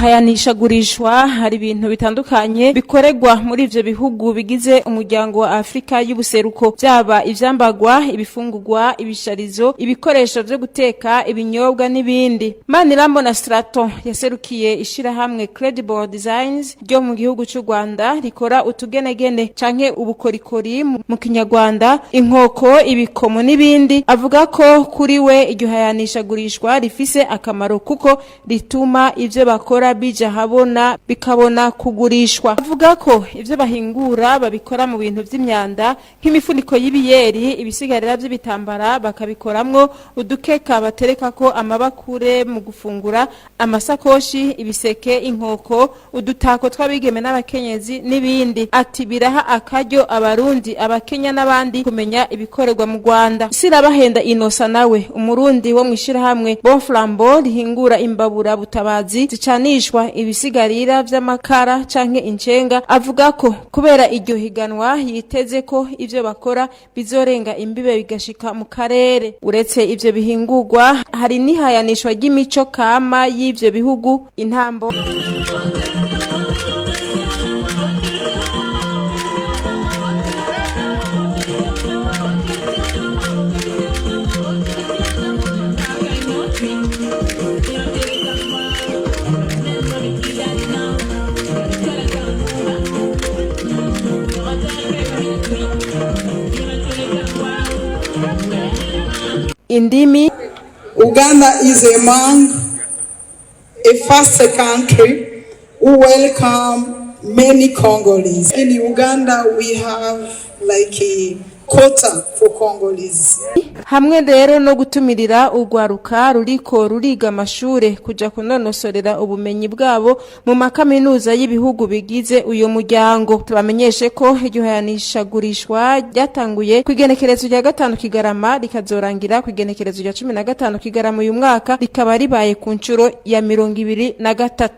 Hayanisha gurishwa hari ibintu bitandukanye bikoregwa muri ivyo bihugu bigize umuryango wa Afrika y'Ubuseruko, byaba ivyambagwa, ibifungurwa, ibisharizo, ibikoresho vyo guteka, ibinyobwa n'ibindi. Manirambona Straton yaserukiye ishirahamwe Credible Designs ryo mu gihugu cy'u Rwanda rikora utugenegene canke ubukorikori mu Kinyarwanda, inkoko, ibikomo n'ibindi. Avuga ko kuri we iryo hayanisha gurishwa rifise akamaro kuko rituma ivyo bakora bija habona bikabona kugurishwa. Avuga ko ivyo bahingura babikora mu bintu vy'imyanda nk'imifuniko y'ibiyeri, ibisigarira by'ibitambara bakabikoramwo udukeka batereka ko amabakure mu gufungura, amasakoshi, ibiseke, inkoko, udutako tw'abigeme n'abakenyezi n'ibindi. Ati biraha akaryo abarundi, abakenya n'abandi kumenya ibikorerwa mu Rwanda. Sirabahenda Inosa nawe umurundi wo mwishirahamwe Bon Flambeau rihingura imbabura butabazi zicanishwa ibisigarira vy'amakara canke incenga. Avuga ko kubera iryo higanwa yiteze ko ivyo bakora bizorenga imbibe bigashika mu karere. Uretse ivyo bihingurwa hari nihayanishwa ry'imico kama y'ivyo bihugu, intambo indimi. Uganda is among a first country who welcome many Congolese. In Uganda we have like a quota for Congolese. Hamwe rero no gutumirira urwaruka ruriko ruriga amashure kuja kunonosorera ubumenyi bwabo mu makaminuza y'ibihugu bigize uyo muryango. Tubamenyeshe ko iryo hayanisha gurishwa ryatanguye kwigenekerezo rya 5 Kigarama rikazorangira kwigenekerezo rya 15 Kigarama uyu mwaka, rikaba ribaye ku ncuro ya 23.